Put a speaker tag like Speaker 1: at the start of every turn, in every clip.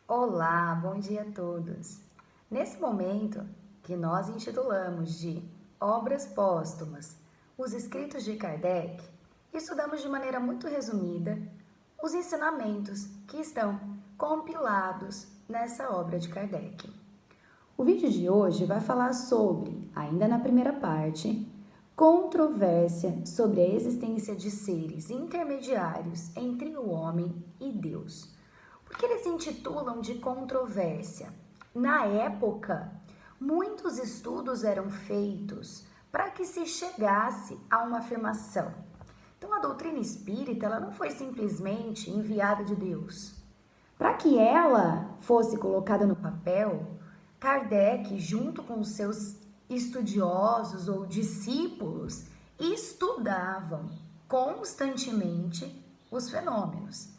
Speaker 1: Olá, bom dia a todos. Nesse momento, que nós intitulamos de Obras Póstumas, os escritos de Kardec, estudamos de maneira muito resumida os ensinamentos que estão compilados nessa obra de Kardec. O vídeo de hoje vai falar sobre, ainda na primeira parte, controvérsia sobre a existência de seres intermediários entre o homem e Deus. Por que eles se intitulam de controvérsia? Na época, muitos estudos eram feitos para que se chegasse a uma afirmação. Então, a doutrina espírita ela não foi simplesmente enviada de Deus. Para que ela fosse colocada no papel, Kardec, junto com os seus estudiosos ou discípulos, estudavam constantemente os fenômenos.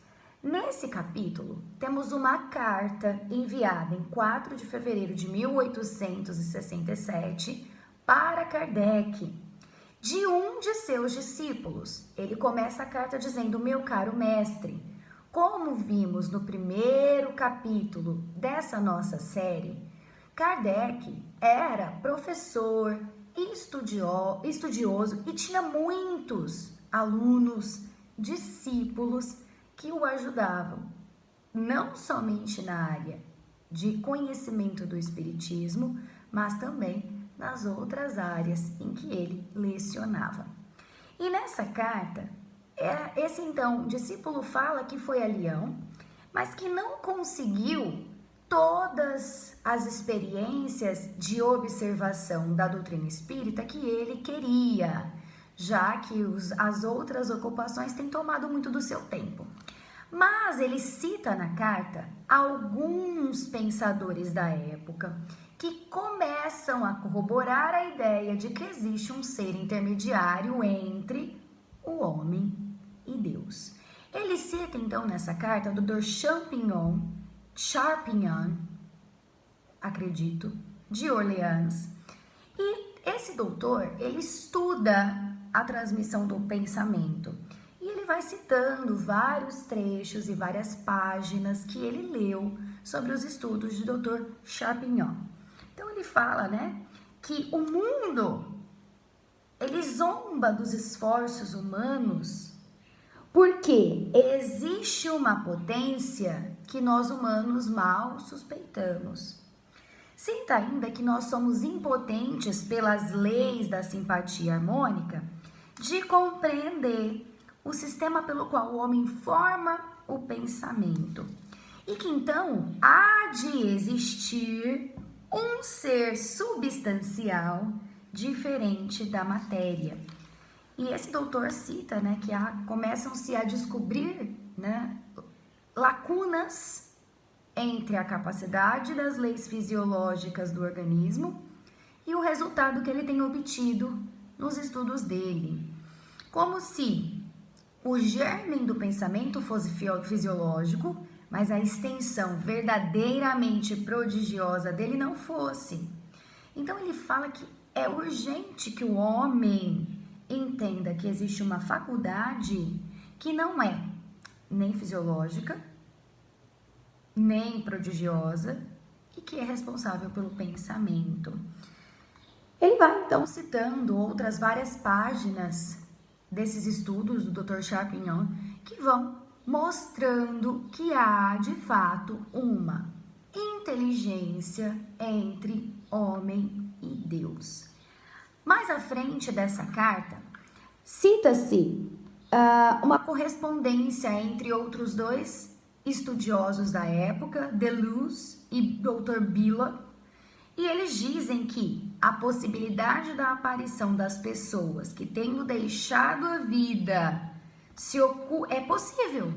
Speaker 1: Nesse capítulo, temos uma carta enviada em 4 de fevereiro de 1867 para Kardec, de um de seus discípulos. Ele começa a carta dizendo: meu caro mestre, como vimos no primeiro capítulo dessa nossa série, Kardec era professor e estudioso e tinha muitos alunos, discípulos que o ajudavam, não somente na área de conhecimento do espiritismo, mas também nas outras áreas em que ele lecionava. E nessa carta, esse então discípulo fala que foi a Leão, mas que não conseguiu todas as experiências de observação da doutrina espírita que ele queria, já que as outras ocupações têm tomado muito do seu tempo. Mas ele cita na carta alguns pensadores da época que começam a corroborar a ideia de que existe um ser intermediário entre o homem e Deus. Ele cita então nessa carta o Dr. Charpignon, acredito, de Orleans. E esse doutor, ele estuda a transmissão do pensamento. E ele vai citando vários trechos e várias páginas que ele leu sobre os estudos de Dr. Charpignon. Então ele fala, que o mundo, ele zomba dos esforços humanos porque existe uma potência que nós humanos mal suspeitamos. Cita ainda que nós somos impotentes pelas leis da simpatia harmônica de compreender o sistema pelo qual o homem forma o pensamento. E que então há de existir um ser substancial diferente da matéria. E esse doutor cita, que começam-se a descobrir, lacunas entre a capacidade das leis fisiológicas do organismo e o resultado que ele tem obtido nos estudos dele. Como se o germen do pensamento fosse fisiológico, mas a extensão verdadeiramente prodigiosa dele não fosse. Então ele fala que é urgente que o homem entenda que existe uma faculdade que não é nem fisiológica, nem prodigiosa e que é responsável pelo pensamento. Ele vai então citando outras várias páginas desses estudos do Dr. Charpignon que vão mostrando que há de fato uma inteligência entre homem e Deus. Mais à frente dessa carta, cita-se uma correspondência entre outros dois estudiosos da época, Deleuze e Dr. Biela, e eles dizem que a possibilidade da aparição das pessoas que tenham deixado a vida é possível,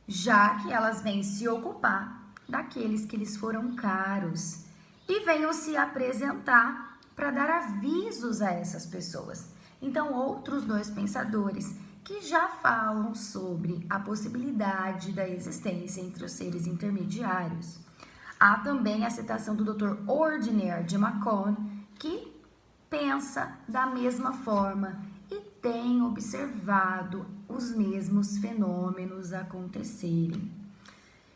Speaker 1: já que elas vêm se ocupar daqueles que lhes foram caros e venham se apresentar para dar avisos a essas pessoas. Então, outros dois pensadores que já falam sobre a possibilidade da existência entre os seres intermediários. Há também a citação do Dr. Ordinaire de Macon, que pensa da mesma forma e tem observado os mesmos fenômenos acontecerem.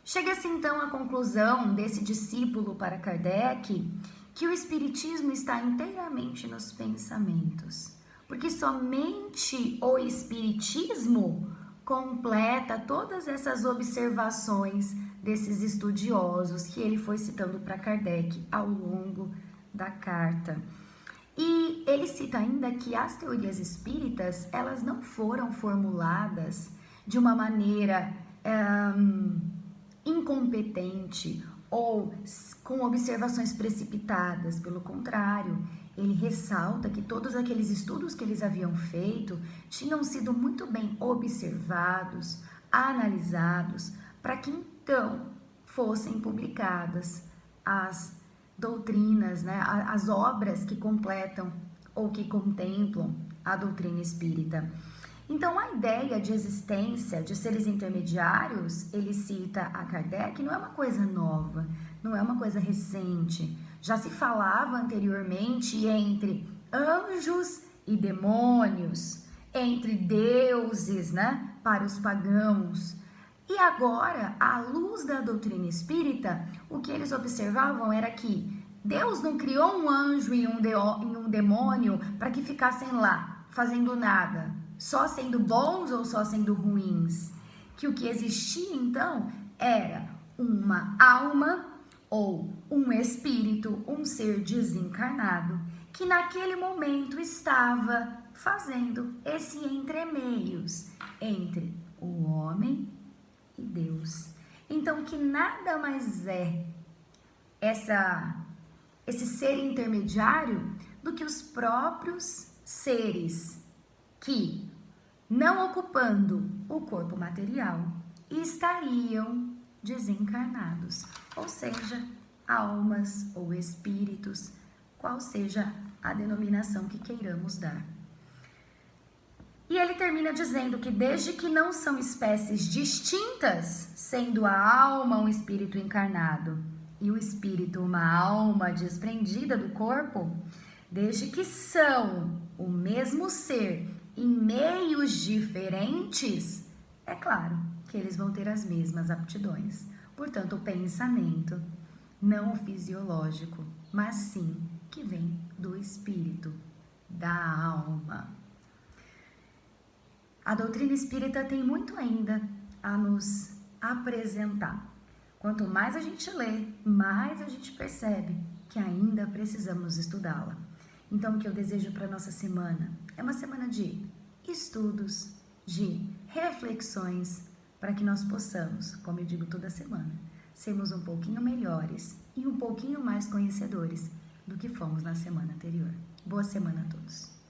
Speaker 1: Chega-se então à conclusão desse discípulo para Kardec que o espiritismo está inteiramente nos pensamentos, porque somente o espiritismo completa todas essas observações desses estudiosos que ele foi citando para Kardec ao longo da carta. E ele cita ainda que as teorias espíritas, elas não foram formuladas de uma maneira incompetente ou com observações precipitadas. Pelo contrário, ele ressalta que todos aqueles estudos que eles haviam feito tinham sido muito bem observados, analisados, para que então fossem publicadas as doutrinas, né, as obras que completam ou que contemplam a doutrina espírita. Então, a ideia de existência de seres intermediários, ele cita a Kardec, não é uma coisa nova, não é uma coisa recente. Já se falava anteriormente entre anjos e demônios, entre deuses, né, para os pagãos. E agora, à luz da doutrina espírita, o que eles observavam era que Deus não criou um anjo e um demônio para que ficassem lá, fazendo nada, só sendo bons ou só sendo ruins. Que o que existia então era uma alma ou um espírito, um ser desencarnado, que naquele momento estava fazendo esse entremeios entre o homem e Deus. Então, que nada mais é esse ser intermediário do que os próprios seres que, não ocupando o corpo material, estariam desencarnados, ou seja, almas ou espíritos, qual seja a denominação que queiramos dar. E ele termina dizendo que desde que não são espécies distintas, sendo a alma um espírito encarnado e o espírito uma alma desprendida do corpo, desde que são o mesmo ser em meios diferentes, é claro que eles vão ter as mesmas aptidões. Portanto, o pensamento não o fisiológico, mas sim que vem do espírito, da alma. A doutrina espírita tem muito ainda a nos apresentar. Quanto mais a gente lê, mais a gente percebe que ainda precisamos estudá-la. Então, o que eu desejo para a nossa semana é uma semana de estudos, de reflexões, para que nós possamos, como eu digo toda semana, sermos um pouquinho melhores e um pouquinho mais conhecedores do que fomos na semana anterior. Boa semana a todos!